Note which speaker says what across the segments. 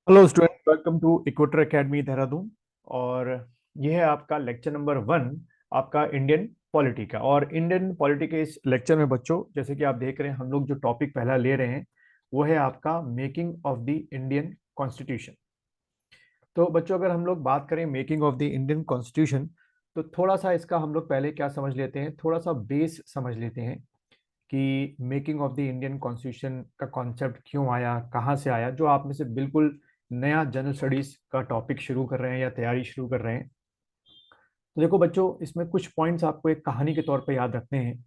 Speaker 1: Hello student, welcome to Equator Academy Dehradun. और यह है आपका लेक्चर नंबर 1, आपका इंडियन पॉलिटी का। और इंडियन पॉलिटी के इस लेक्चर में बच्चों, जैसे कि आप देख रहे हैं, हम लोग जो टॉपिक पहला ले रहे हैं वो है आपका making of the Indian constitution. तो बच्चों, अगर हम लोग बात करें making of the Indian constitution, तो थोड़ा सा इसका हम लोग पहले क्या समझ लेते हैं, थोड़ा सा बेस समझ लेते हैं कि making of the Indian constitution का कॉन्सेप्ट क्यों आया, कहाँ से आया। जो आप में से बिल्कुल नया जनरल स्टडीज का टॉपिक शुरू कर रहे हैं या तैयारी शुरू कर रहे हैं, तो देखो बच्चों, इसमें कुछ पॉइंट्स आपको एक कहानी के तौर पे याद रखने हैं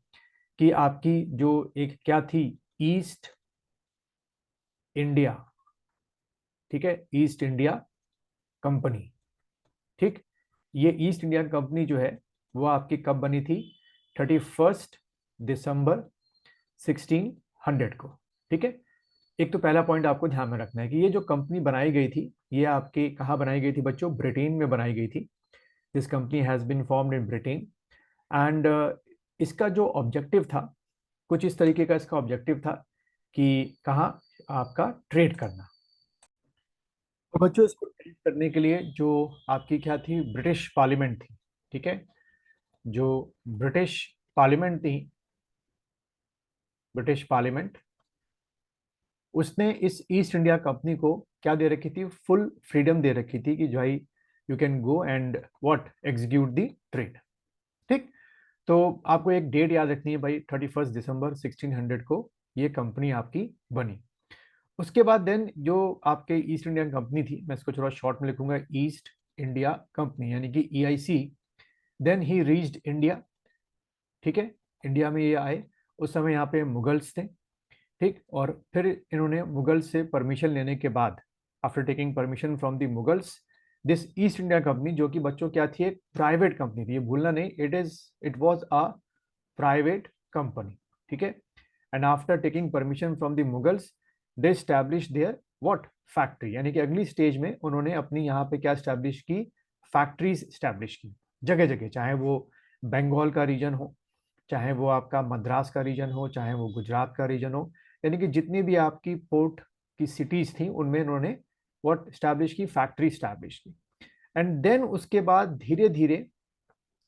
Speaker 1: कि आपकी जो एक क्या थी, ईस्ट इंडिया, ठीक है, ईस्ट इंडिया कंपनी। ठीक, ये ईस्ट इंडिया कंपनी जो है वो आपकी कब बनी थी? 31 दिसंबर 1600 को। ठीक है, एक तो पहला पॉइंट आपको ध्यान में रखना है कि ये जो कंपनी बनाई गई थी, ये आपके कहाँ बनाई गई थी बच्चों? ब्रिटेन में बनाई गई थी। This company has been formed in Britain. And इसका जो ऑब्जेक्टिव था, कुछ इस तरीके का इसका ऑब्जेक्टिव था कि कहाँ आपका ट्रेड करना। तो बच्चों, इसको ट्रेड करने के लिए जो आपकी क्या थी, ब्रिटिश पार्लियामेंट थी। ठीक है, जो ब्रिटिश पार्लियामेंट थी, ब्रिटिश पार्लियामेंट, उसने इस ईस्ट इंडिया कंपनी को क्या दे रखी थी? फुल फ्रीडम दे रखी थी कि भाई you can go and what execute the trade. ठीक, तो आपको एक डेट याद रखनी है भाई, 31 दिसंबर 1600 को ये कंपनी आपकी बनी। उसके बाद देन जो आपके ईस्ट इंडिया कंपनी थी, मैं इसको थोड़ा शॉर्ट में लिखूंगा, ईस्ट इंडिया कंपनी यानी कि EIC। Then he reached India. ठीक है, इंडिया में ये आए। उस समय यहाँ पे मुगल्स थे। ठीक, और फिर इन्होंने मुगल से परमिशन लेने के बाद, after taking permission from the Mughals, this east India company, जो कि बच्चों क्या थी, एक प्राइवेट कंपनी थी, ये भूलना नहीं, it was a private company. ठीक है, and after taking permission from the Mughals, they establish their what factory, यानी कि अगली स्टेज में उन्होंने अपनी यहाँ पे क्या स्टैब्लिश की? फैक्ट्रीज स्टैब्लिश की जगह जगह, चाहे वो बंगाल का रीजन हो, चाहे वो आपका मद्रास का रीजन हो, चाहे वो गुजरात का रीजन हो, यानी कि जितनी भी आपकी पोर्ट की सिटीज थी उनमें उन्होंने व्हाट स्टैब्लिश की? फैक्ट्री स्टैब्लिश की। एंड देन उसके बाद धीरे धीरे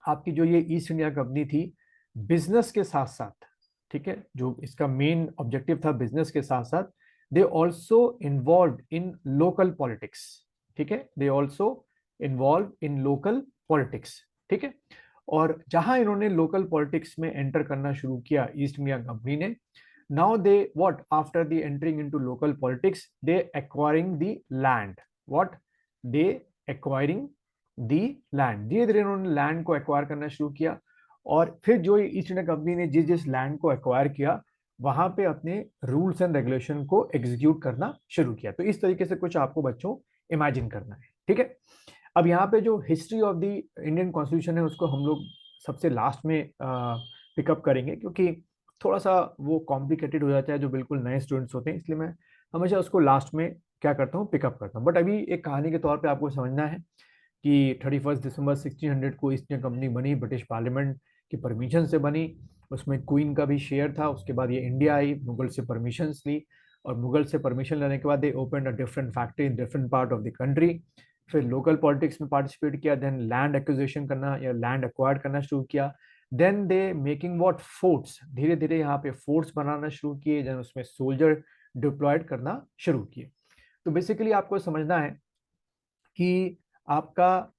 Speaker 1: आपकी जो ये ईस्ट इंडिया कंपनी थी, बिजनेस के साथ साथ, ठीक है, जो इसका मेन ऑब्जेक्टिव था बिजनेस के साथ साथ, they also involve in local politics. ठीक है, they also involve in local politics. ठीक है, और जहां इन्होंने लोकल पॉलिटिक्स में एंटर करना शुरू किया ईस्ट इंडिया कंपनी ने, now they what after the entering into local politics, they acquiring the land. What they acquiring the land, धीरे धीरे उन्होंने लैंड को एक्वायर करना शुरू किया। और फिर जो ईस्ट इंडिया कंपनी ने जिस जिस लैंड को एक्वायर किया, वहां पे अपने रूल्स एंड रेगुलेशन को एग्जीक्यूट करना शुरू किया। तो इस तरीके से कुछ आपको बच्चों इमेजिन करना है। ठीक है, अब यहाँ पे जो history of the Indian constitution है उसको हम लोग सबसे लास्ट में पिकअप करेंगे, क्योंकि थोड़ा सा वो कॉम्प्लिकेटेड हो जाता है जो बिल्कुल नए स्टूडेंट्स होते हैं, इसलिए मैं हमेशा उसको लास्ट में क्या करता हूँ, पिकअप करता हूँ। बट अभी एक कहानी के तौर पे आपको समझना है कि 31 दिसंबर 1600 को ईस्ट इंडिया कंपनी बनी, ब्रिटिश पार्लियामेंट की परमिशन से बनी। उसमें क्वीन का भी शेयर था। उसके बाद ये इंडिया आई, मुगल से परमिशन ली, और मुगल से परमिशन लेने के बाद they open a different factory in different part of the country. फिर लोकल पॉलिटिक्स में पार्टिसिपेट किया, देन लैंड एक्विजिशन करना या लैंड एक्वायर करना शुरू किया। Then they making what forts, धीरे धीरे यहाँ पे फोर्ट्स बनाना शुरू किए, देन उसमें सोल्जर डिप्लॉयड करना शुरू किए। तो बेसिकली आपको समझना है कि आपका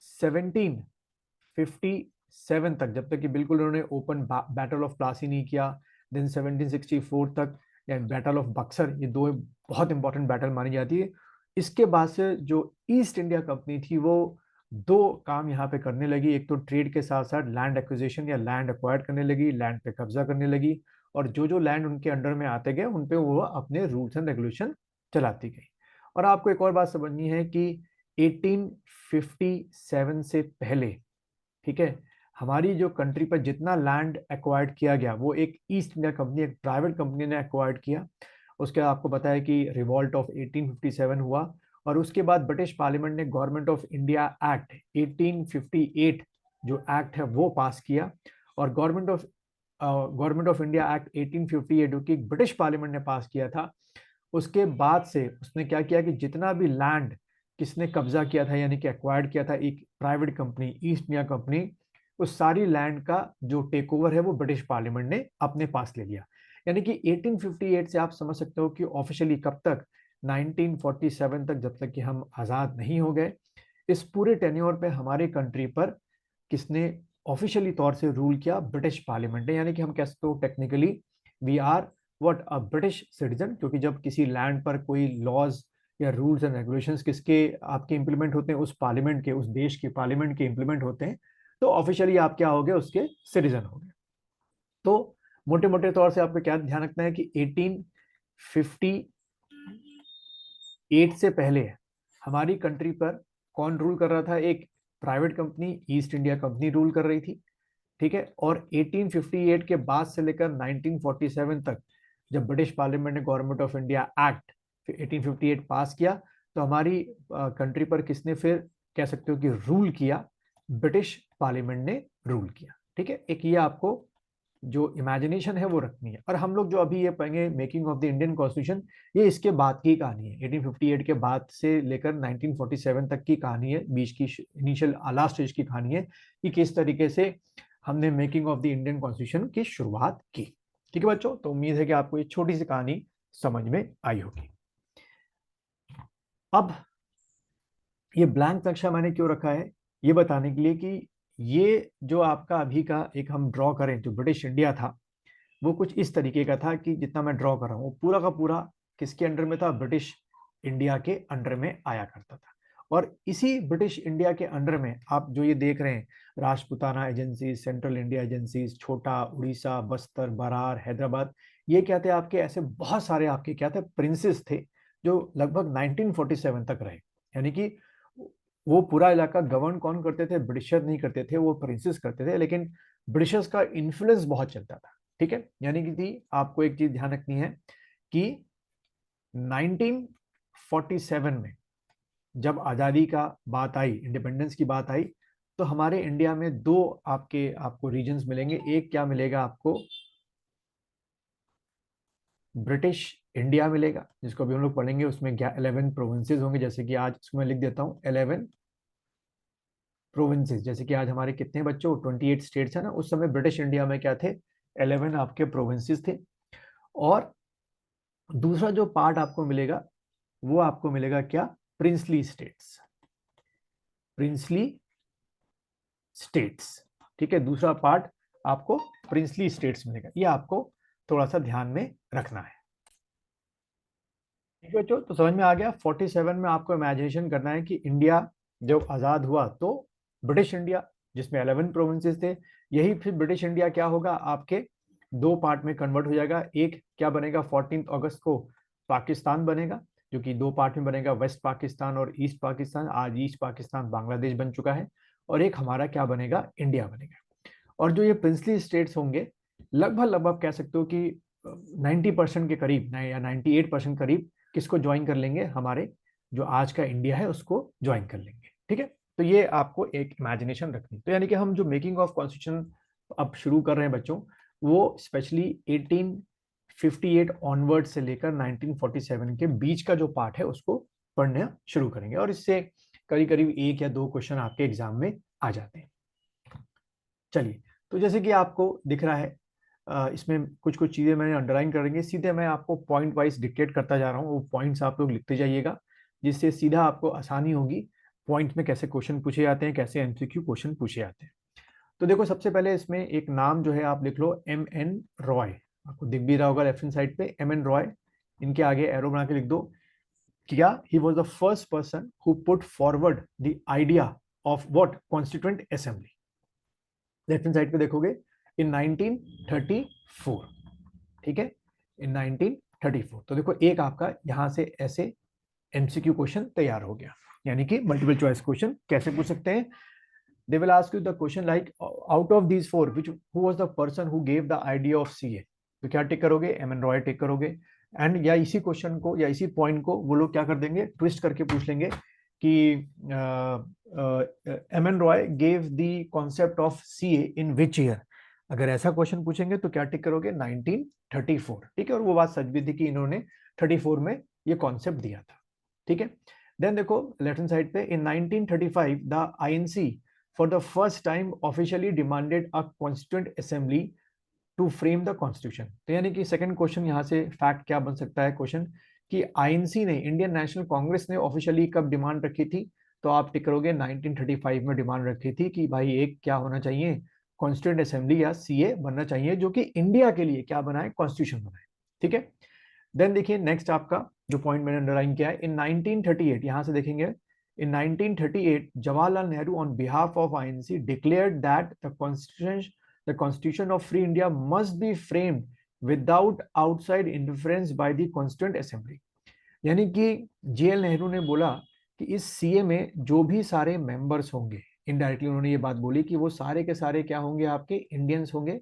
Speaker 1: 1757 तक, जब तक कि बिल्कुल उन्होंने ओपन बैटल ऑफ प्लासी नहीं किया, देन 1764 तक या बैटल ऑफ बक्सर, ये दो बहुत इंपॉर्टेंट बैटल मानी जाती है। इसके बाद से जो ईस्ट इंडिया कंपनी थी वो दो काम यहाँ पे करने लगी। एक तो ट्रेड के साथ साथ लैंड एक्विजिशन या लैंड एक्वायर करने लगी, लैंड पे कब्जा करने लगी, और जो जो लैंड उनके अंडर में आते गए उन पे वो अपने रूल्स एंड रेगुलेशन चलाती गई। और आपको एक और बात समझनी है कि 1857 से पहले, ठीक है, हमारी जो कंट्री पर जितना लैंड एक्वायर्ड किया गया वो एक ईस्ट इंडिया कंपनी, एक प्राइवेट कंपनी ने एक्वायर्ड किया। उसके आपको पता है कि रिवॉल्ट ऑफ 1857 हुआ, और उसके बाद ब्रिटिश पार्लियामेंट ने गवर्नमेंट ऑफ इंडिया एक्ट 1858 जो एक्ट है वो पास किया। और गवर्नमेंट ऑफ इंडिया एक्ट 1858 जो कि ब्रिटिश पार्लियामेंट ने पास किया था, उसके बाद से उसने क्या किया कि जितना भी लैंड किसने कब्जा किया था यानी कि एक्वायर्ड किया था एक private company east India company, उस सारी लैंड का जो टेक ओवर है वो ब्रिटिश पार्लियामेंट ने अपने पास ले लिया। यानी कि 1858 से आप समझ सकते हो कि ऑफिशियली कब तक, 1947 तक, जब तक कि हम आज़ाद नहीं हो गए, इस पूरे टेन्योर पे हमारे कंट्री पर किसने ऑफिशियली तौर से रूल किया? ब्रिटिश पार्लियामेंट ने। यानी कि हम कह सकते हो technically we are what, a British citizen, क्योंकि जब किसी लैंड पर कोई लॉज या रूल्स एंड रेगुलेशंस किसके आपके इंप्लीमेंट होते हैं? उस पार्लियामेंट के, उस देश के पार्लियामेंट के इंप्लीमेंट होते हैं, तो ऑफिशियली आप क्या हो गए? उसके सिटीजन हो गए। तो मोटे मोटे तौर से आपको क्या ध्यान रखना है कि 1858 से पहले हमारी कंट्री पर कौन रूल कर रहा था? एक private company east India company rule कर रही थी, ठीक है। और 1858 के बाद से लेकर 1947 तक जब ब्रिटिश पार्लियामेंट ने गवर्नमेंट ऑफ इंडिया एक्ट 1858 पास किया, तो हमारी कंट्री पर किसने फिर कह सकते हो कि रूल किया? ब्रिटिश पार्लियामेंट ने रूल किया, ठीक है। एक ये आपको जो इमेजिनेशन है वो रखनी है। और हम लोग जो अभी ये पढ़ेंगे making of the Indian constitution, ये इसके बाद की कहानी है। 1858 के बाद से लेकर 1947 तक की कहानी है, बीच की इनिशियल लास्ट स्टेज की कहानी है कि किस तरीके से हमने making of the Indian constitution की शुरुआत की। ठीक है बच्चों, तो उम्मीद है कि आपको ये छोटी सी कहानी समझ में आई होगी। अब ये ब्लैंक नक्शा मैंने क्यों रखा है? ये बताने के लिए कि ये जो आपका अभी का एक हम ड्रॉ करें, जो ब्रिटिश इंडिया था वो कुछ इस तरीके का था कि जितना मैं ड्रॉ कर रहा हूँ वो पूरा का पूरा किसके अंडर में था? ब्रिटिश इंडिया के अंडर में आया करता था। और इसी ब्रिटिश इंडिया के अंडर में आप जो ये देख रहे हैं, Rajputana agency, central India agencies, छोटा उड़ीसा, बस्तर, बरार, हैदराबाद, ये क्या थे? आपके ऐसे बहुत सारे आपके क्या थे? प्रिंसेस थे, जो लगभग 1947 तक रहे। यानी कि वो पूरा इलाका गवर्न कौन करते थे? ब्रिटिशर नहीं करते थे, वो प्रिंसेस करते थे, लेकिन ब्रिटिशर्स का इन्फ्लुएंस बहुत चलता था, ठीक है। यानी कि आपको एक चीज ध्यान रखनी है कि 1947 में जब आजादी का बात आई, इंडिपेंडेंस की बात आई, तो हमारे इंडिया में दो आपको रीजन्स मिलेंगे। एक क्या मिलेगा आपको? ब्रिटिश इंडिया मिलेगा, जिसको अभी हम लोग पढ़ेंगे। उसमें 11 प्रोविंसेस होंगे, जैसे कि आज इसको मैं लिख देता हूं 11 प्रोविंसेस। जैसे कि आज हमारे कितने बच्चों 28 स्टेट्स है ना, उस समय ब्रिटिश इंडिया में क्या थे? 11 आपके प्रोविंसेस थे। और दूसरा जो पार्ट आपको मिलेगा वो आपको मिलेगा क्या? Princely states. प्रिंसली स्टेट्स, ठीक है। दूसरा पार्ट आपको प्रिंसली स्टेट्स मिलेगा। ये आपको थोड़ा सा ध्यान में रखना है, ठीक है बच्चों। तो समझ में आ गया। 47 में आपको इमेजिनेशन करना है कि इंडिया जब आजाद हुआ तो ब्रिटिश इंडिया जिसमें 11 प्रोविंसेस थे, यही फिर ब्रिटिश इंडिया क्या होगा? आपके दो पार्ट में कन्वर्ट हो जाएगा। एक क्या बनेगा? 14 अगस्त को पाकिस्तान बनेगा, जो कि दो पार्ट में बनेगा, वेस्ट पाकिस्तान और ईस्ट पाकिस्तान। आज ईस्ट पाकिस्तान बांग्लादेश बन चुका है। और एक हमारा क्या बनेगा? इंडिया बनेगा। और जो ये प्रिंसली स्टेट्स होंगे, लगभग लगभग कह सकते हो कि 90% के करीब या 98% करीब किसको ज्वाइन कर लेंगे? हमारे जो आज का इंडिया है उसको ज्वाइन कर लेंगे, ठीक है। तो ये आपको एक इमेजिनेशन रखनी। तो यानी कि हम जो मेकिंग ऑफ कॉन्स्टिट्यूशन अब शुरू कर रहे हैं बच्चों, वो स्पेशली 1858 ऑनवर्ड से लेकर 1947 के बीच का जो पार्ट है उसको पढ़ना शुरू करेंगे। और इससे करीब करीब एक या दो क्वेश्चन आपके एग्जाम में आ जाते हैं। चलिए, तो जैसे कि आपको दिख रहा है, इसमें कुछ कुछ चीजें मैंने अंडरलाइन करेंगे। सीधे मैं आपको पॉइंट वाइज डिक्टेट करता जा रहा हूँ, वो पॉइंट्स आप लोग लिखते जाइएगा, जिससे सीधा आपको आसानी होगी पॉइंट में कैसे क्वेश्चन पूछे जाते हैं, कैसे एमसीक्यू क्वेश्चन पूछे जाते हैं। तो देखो, सबसे पहले इसमें एक नाम जो है आप लिख लो, M.N. रॉय। आपको दिख भी रहा होगा लेफ्ट हैंड साइड पे, M.N. रॉय। इनके आगे एरो बना के लिख दो। क्या? He was the first person who put forward the idea of what? Constituent assembly. Left hand side पे देखोगे, इन 1934, ठीक है, इन 1934। तो देखो, एक आपका यहां से ऐसे एमसीक्यू क्वेश्चन तैयार हो गया। यानी कि मल्टीपल चॉइस क्वेश्चन कैसे पूछ सकते हैं? They will ask you the question like, out of these four which who was the person who gave the idea of CA? तो क्या टिक करोगे? M.N. रॉय टिक करोगे। एंड या इसी क्वेश्चन को या इसी पॉइंट को वो लोग क्या कर देंगे? ट्विस्ट करके पूछ लेंगे कि M.N. Roy gave the concept of CA in which year? अगर ऐसा क्वेश्चन पूछेंगे तो क्या टिक करोगे? 1934, ठीक है। और वो बात सच भी थी कि इन्होंने 1934 में ये कॉन्सेप्ट दिया था, ठीक है। देन देखो लेफ्ट हैंड साइड पे, in 1935 the INC for the first time officially demanded a constituent assembly to frame the constitution. तो यानी कि सेकंड क्वेश्चन यहाँ से फैक्ट क्या बन सकता है क्वेश्चन, कि आईएनसी ने, इंडियन नेशनल कांग्रेस ने ऑफिशियली कब डिमांड रखी थी, तो आप टिक करोगे 1935 में डिमांड रखी थी कि भाई एक क्या होना चाहिए, कॉन्स्टिट्यूएंट असेंबली या सीए बनना चाहिए जो कि इंडिया के लिए क्या बनाए, कॉन्स्टिट्यूशन बनाए, ठीक है। देन देखिए नेक्स्ट आपका जो पॉइंट मैंने अंडरलाइन किया है, इन 1938 यहां से देखेंगे, इन 1938 Jawaharlal Nehru on behalf of INC declared that the constitution of free India must be framed without outside interference by the constituent assembly. यानी कि जेएल नेहरू ने बोला कि इस सीए में जो भी सारे मेंबर्स होंगे, इनडायरेक्टली उन्होंने ये बात बोली कि वो सारे के सारे क्या होंगे, आपके इंडियंस होंगे,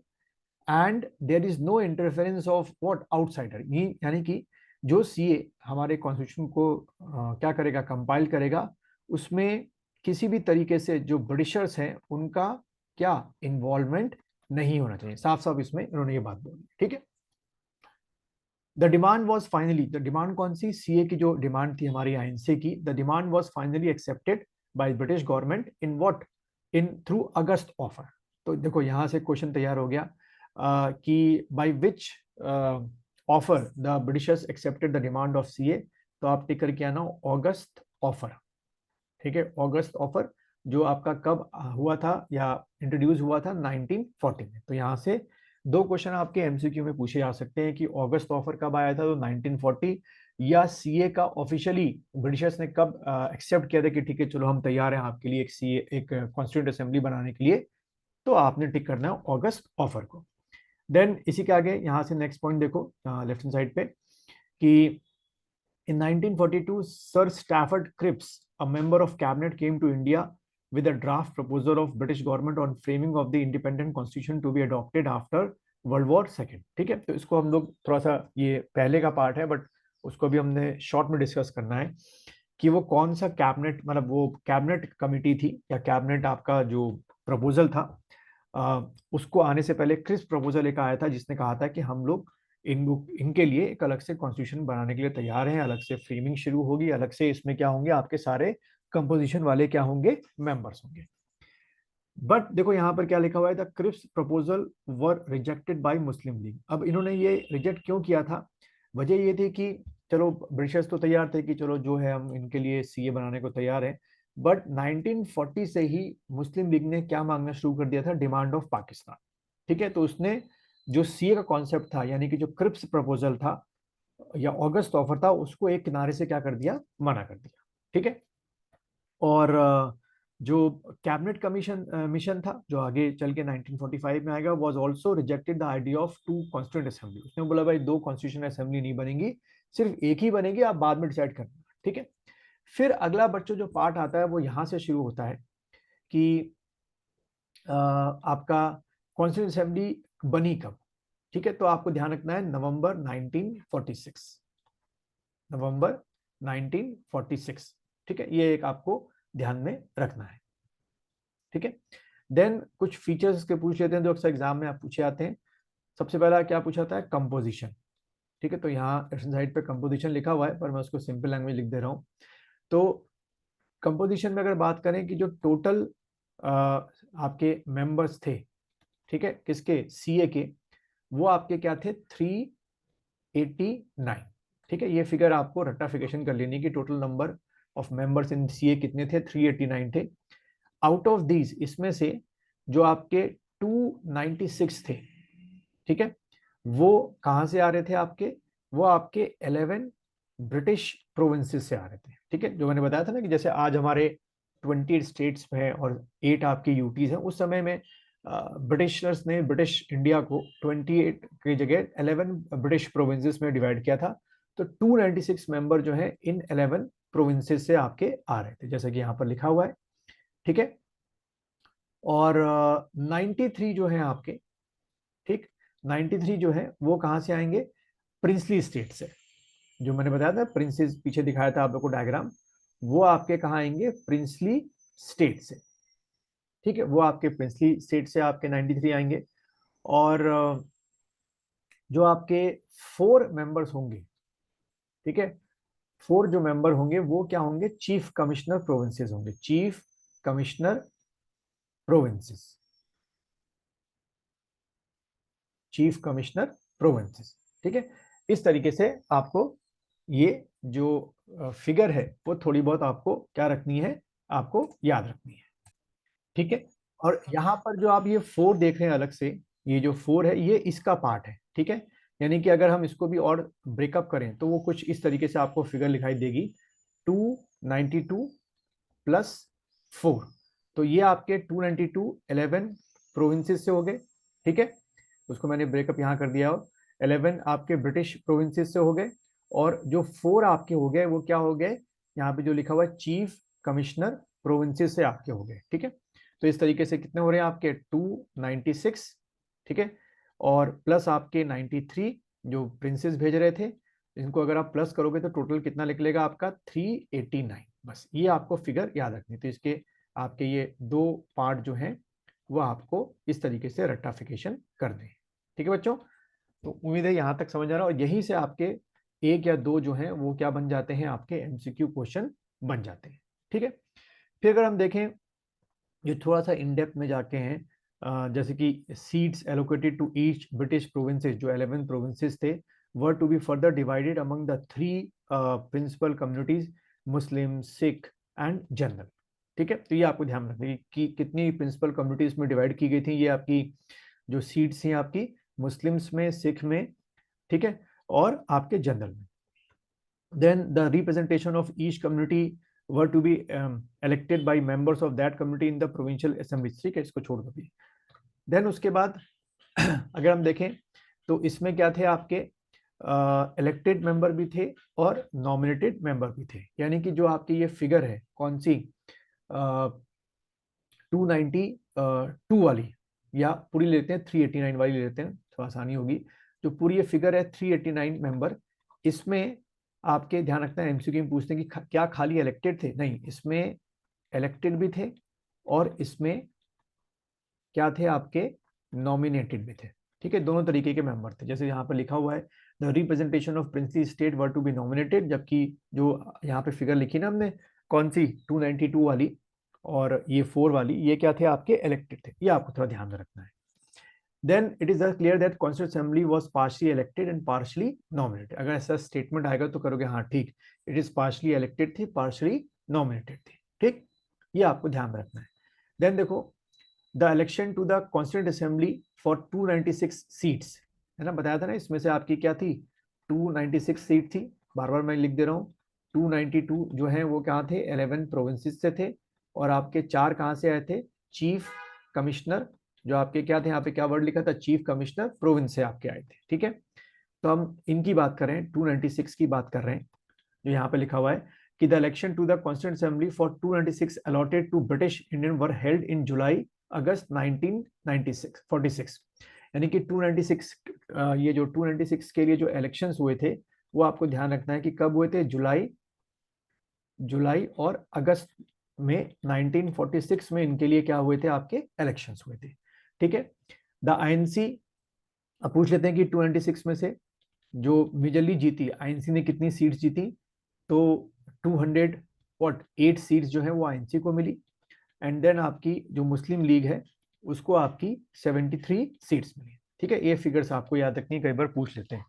Speaker 1: and there is no interference of what, outsider. यानी कि जो सीए हमारे कॉन्स्टिट्यूशन को क्या करेगा, कंपाइल करेगा, उसमें किसी भी तरीके से जो ब्रिटिशर्स हैं उनका क्या इन्वॉल्वमेंट नहीं होना चाहिए, साफ साफ इसमें उन्होंने ये बात बोली, ठीक है। The demand was finally, the demand कौन सी, सीए की जो डिमांड थी हमारी आईएनसी की, the demand was finally accepted by British government in what, in through August offer. तो देखो यहां से क्वेश्चन तैयार हो गया कि by which offer the Britishers accepted the demand of CA, तो आप टिक करके आना अगस्त ऑफर, ठीक है। अगस्त ऑफर जो आपका कब हुआ था या इंट्रोड्यूस हुआ था, 1940 में। तो यहाँ से दो क्वेश्चन आपके एमसीक्यू में पूछे जा सकते हैं कि अगस्त ऑफर कब आया था, तो 1940, या सीए का ऑफिशियली ब्रिटिशर्स ने कब एक्सेप्ट किया था कि ठीक है चलो हम तैयार हैं आपके लिए एक सीए, एक कॉन्स्टिट्यूएंट असेंबली बनाने के लिए, तो आपने टिक करना है अगस्त ऑफर को। देन इसी के आगे यहाँ से नेक्स्ट पॉइंट देखो लेफ्ट हैंड साइड पे, कि in 1942 Sir Stafford Cripps, a member of cabinet, came to India with a draft proposal of British government on framing of the independent constitution to be adopted after World War II, ठीक है। तो इसको हम लोग थोड़ा सा, ये पहले का पार्ट है बट उसको भी हमने शॉर्ट में डिस्कस करना है कि वो कौन सा कैबिनेट, मतलब वो कैबिनेट कमिटी थी या कैबिनेट आपका जो प्रपोजल था, उसको आने से पहले क्रिस्प प्रपोजल एक आया था जिसने कहा था कि हम लोग इनके लिए एक अलग से कॉन्स्टिट्यूशन बनाने के लिए तैयार हैं, अलग से फ्रेमिंग शुरू होगी, अलग से इसमें क्या होंगे, आपके सारे कंपोजिशन वाले क्या होंगे, मेंबर्स होंगे। बट देखो यहाँ पर क्या लिखा हुआ है, the Cripps proposal were rejected by Muslim League. अब इन्होंने ये रिजेक्ट क्यों किया था, वजह ये थी कि चलो ब्रिटिशर्स तो तैयार थे कि चलो जो है हम इनके लिए सीए बनाने को तैयार हैं, बट 1940 से ही मुस्लिम लीग ने क्या मांगना शुरू कर दिया था, डिमांड ऑफ पाकिस्तान, ठीक है। तो उसने जो सीए का कॉन्सेप्ट था, यानी कि जो क्रिप्स प्रपोजल था या अगस्त ऑफर था, उसको एक किनारे से क्या कर दिया, मना कर दिया, ठीक है। और जो कैबिनेट कमीशन मिशन था जो आगे चल के 1945 में आएगा, was also rejected the idea of two constituent assembly. उसने बोला भाई दो कॉन्स्टिट्यूशन असेंबली नहीं बनेगी, सिर्फ एक ही बनेगी, आप बाद में डिसाइड करना, ठीक है। फिर अगला बच्चों जो पार्ट आता है वो यहाँ से शुरू होता है कि आपका कॉन्स्टिट्यूएंट असेंबली बनी कब, ठीक है। तो आपको ध्यान रखना है नवंबर 1946, नवंबर 1946, ठीक है, ये एक आपको ध्यान में रखना है, ठीक है। देन कुछ फीचर्स के पूछ लेते हैं जो अक्सर एग्जाम में आप पूछे आते हैं। सबसे पहला क्या पूछा था है, कंपोजिशन, ठीक है। तो यहाँ साइड पे कंपोजिशन लिखा हुआ है पर मैं उसको सिंपल लैंग्वेज लिख दे रहा हूँ। तो कंपोजिशन में अगर बात करें कि जो टोटल आपके मेंबर्स थे, ठीक है, किसके, सीए के, वो आपके क्या थे, 389, ठीक है। ये फिगर आपको रट्टाफिकेशन कर लेनी कि total number of members in CA कितने थे, 389 थे। आउट ऑफ दीज, इसमें से जो आपके 296 थे, ठीक है, वो कहां से आ रहे थे आपके, वो आपके 11 ब्रिटिश प्रोविंसेस से आ रहे थे, ठीक है। जो मैंने बताया था ना कि जैसे आज हमारे 20 स्टेट्स हैं और 8 आपके यूटीज हैं, उस समय में ब्रिटिशर्स ने ब्रिटिश इंडिया को 28 की जगह 11 ब्रिटिश प्रोविंसेस में डिवाइड किया था। तो 296 मेंबर जो है इन 11 प्रोविंसेस से आपके आ रहे थे, जैसे कि यहाँ पर लिखा हुआ है, ठीक है। और 93 जो है आपके, ठीक, 93 जो है वो कहां से आएंगे, प्रिंसली स्टेट से। जो मैंने बताया था प्रिंसेस, पीछे दिखाया था आप लोग को डायग्राम, वो आपके कहाँ आएंगे, प्रिंसली स्टेट से, ठीक है। वो आपके प्रिंसली स्टेट से आपके 93 आएंगे। और जो आपके 4 मेंबर्स होंगे, ठीक है। 4 जो मेंबर होंगे वो क्या होंगे, चीफ कमिश्नर प्रोविंसेस होंगे, chief commissioner provinces, chief commissioner provinces. ठीक है, इस तरीके से आपको ये जो फिगर है वो थोड़ी बहुत आपको क्या रखनी है, आपको याद रखनी है। ठीक है, और यहाँ पर जो आप ये 4 देख रहे हैं अलग से, ये जो 4 है ये इसका पार्ट है। ठीक है, यानी कि अगर हम इसको भी और ब्रेकअप करें तो वो कुछ इस तरीके से आपको फिगर दिखाई देगी, 292 प्लस 4, तो ये आपके 292 11 प्रोविंसेस से हो गए। ठीक है, उसको मैंने ब्रेकअप यहाँ कर दिया, और 11 आपके ब्रिटिश प्रोविंसेस से हो गए, और जो 4 आपके हो गए वो क्या हो गए, यहाँ पे जो लिखा हुआ है चीफ कमिश्नर प्रोविंसेस से आपके हो गए। ठीक है, तो इस तरीके से कितने हो रहे हैं आपके 296। ठीक है, और प्लस आपके 93 जो प्रिंसेस भेज रहे थे, इनको अगर आप प्लस करोगे तो टोटल कितना निकलेगा आपका 389। बस ये आपको फिगर याद रखनी, तो इसके आपके ये 2 पार्ट जो हैं वो आपको इस तरीके से रेक्टिफिकेशन कर दें। ठीक है बच्चों, तो उम्मीद है यहाँ तक समझ आ रहा है, और यहीं से आपके 1 या 2 जो हैं वो क्या बन जाते हैं, आपके एमसीक्यू क्वेश्चन बन जाते हैं। ठीक है, फिर अगर हम देखें ये थोड़ा सा इन डेप्थ में जाके हैं, जैसे कि seats allocated to each British provinces, जो 11 प्रोविंसेस थे, were to be further divided among the 3 principal communities, Muslim, Sikh and general. ठीक है, तो ये आपको ध्यान रखना कि कितनी प्रिंसिपल कम्युनिटीज में डिवाइड की गई थी, ये आपकी जो सीट्स हैं आपकी मुस्लिम्स में, सिख में, ठीक है, और आपके जनरल में। Then the representation of each community were to be elected by members of that community in the provincial assemblies। ठीक है, इसको छोड़ दो। देन उसके बाद अगर हम देखें तो इसमें क्या थे आपके इलेक्टेड मेंबर भी थे और नॉमिनेटेड मेंबर भी थे, यानी कि जो आपकी ये फिगर है कौन सी 292 वाली, या पूरी लेते हैं 389 वाली लेते हैं, थोड़ा आसानी होगी। जो पूरी ये फिगर है 389 मेंबर, इसमें आपके ध्यान रखना है एमसीक्यू में पूछते हैं कि क्या खाली इलेक्टेड थे, नहीं, इसमें इलेक्टेड भी थे और इसमें क्या थे आपके नॉमिनेटेड भी थे। ठीक है, दोनों तरीके के मेंबर थे, जैसे यहाँ पर लिखा हुआ है the representation of princely state were to be nominated, जबकि जो यहाँ पे फिगर लिखी ना हमने कौन सी 292 वाली और ये 4 वाली, ये क्या थे आपके इलेक्टेड थे, ये आपको थोड़ा ध्यान में रखना है। then it is clear that constituent assembly was partially elected and partially nominated। अगर ऐसा स्टेटमेंट आएगा तो करोगे हाँ ठीक, इट इज पार्शली इलेक्टेड थी, पार्शली नॉमिनेटेड थी। ठीक, ये आपको ध्यान में रखना है। देन देखो the election to the constituent assembly for 296 seats, है ना, बताया था ना, इसमें से आपकी क्या थी 296 सीट थी, बार बार मैं लिख दे रहा हूँ, 292 जो है वो क्या थे 11 प्रोविंसेस से थे, और आपके 4 कहाँ से आए थे, चीफ कमिश्नर, जो आपके क्या थे, यहाँ पे क्या वर्ड लिखा था, चीफ कमिश्नर प्रोविंस से आपके आए थे। ठीक है, तो हम इनकी बात कर रहे हैं, 296 की बात कर रहे हैं, जो यहाँ पे लिखा हुआ है कि the election to the constituent assembly for 296 allotted to British Indian were held in July August 1946, यानी कि 296 ये जो 296 के लिए जो इलेक्शंस हुए थे वो आपको ध्यान रखना है कि कब हुए थे, जुलाई और अगस्त में 1946 में इनके लिए क्या हुए थे, आपके इलेक्शंस हुए थे। ठीक है, द आईएनसी, अब पूछ लेते हैं कि 296 में से जो मेजरली जीती, आईएनसी ने कितनी सीट्स जीती, तो 208 सीट्स जो है वो आईएनसी को मिली, एंड देन आपकी जो मुस्लिम लीग है उसको आपकी 73 सीट्स मिली। ठीक है, ये फिगर्स आपको याद रखनी है, कई बार पूछ लेते हैं।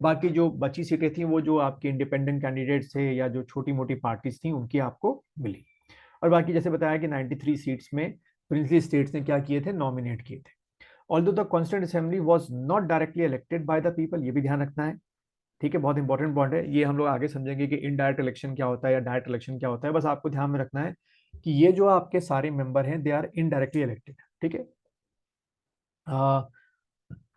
Speaker 1: बाकी जो बची सीटें थी वो जो आपके इंडिपेंडेंट कैंडिडेट्स थे या जो छोटी मोटी पार्टीज थी उनकी आपको मिली, और बाकी जैसे बताया कि 93 सीट्स में प्रिंसली स्टेट्स ने क्या किए थे, नॉमिनेट किए थे। Although the constituent assembly was not directly elected by the people, ये भी ध्यान रखना है। ठीक है, बहुत इंपॉर्टेंट पॉइंट है ये, हम लोग आगे समझेंगे कि इनडायरेक्ट इलेक्शन क्या होता है या डायरेक्ट इलेक्शन क्या होता है, बस आपको ध्यान में रखना है कि ये जो आपके सारे मेंबर हैं दे आर इनडायरेक्टली इलेक्टेड। ठीक है,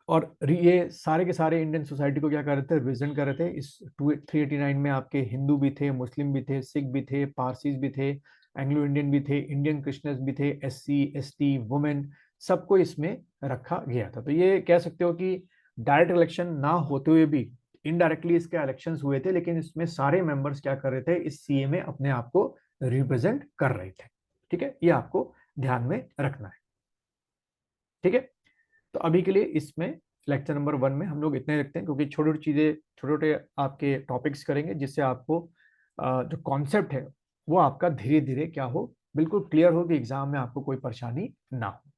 Speaker 1: और ये सारे के सारे इंडियन सोसाइटी को क्या कर रहे थे, रिप्रेजेंट कर रहे थे। इस 389 में आपके हिंदू भी थे, मुस्लिम भी थे, सिख भी थे, पारसीज भी थे, एंग्लो इंडियन भी थे, इंडियन क्रिश्चियंस भी थे, एससी एसटी वुमेन, सबको इसमें रखा गया था। तो ये कह सकते हो कि डायरेक्ट इलेक्शन ना होते हुए भी इनडायरेक्टली इसके इलेक्शन हुए थे, लेकिन इसमें सारे मेंबर्स क्या कर रहे थे, इस सीए में अपने आप को रिप्रेजेंट कर रहे थे। ठीक है, ये आपको ध्यान में रखना है। ठीक है, तो अभी के लिए इसमें लेक्चर नंबर 1 में हम लोग इतने रखते हैं, क्योंकि छोटी छोटी चीज़ें, छोटे छोटे आपके टॉपिक्स करेंगे, जिससे आपको जो कॉन्सेप्ट है वो आपका धीरे धीरे क्या हो, बिल्कुल क्लियर हो, कि एग्जाम में आपको कोई परेशानी ना हो।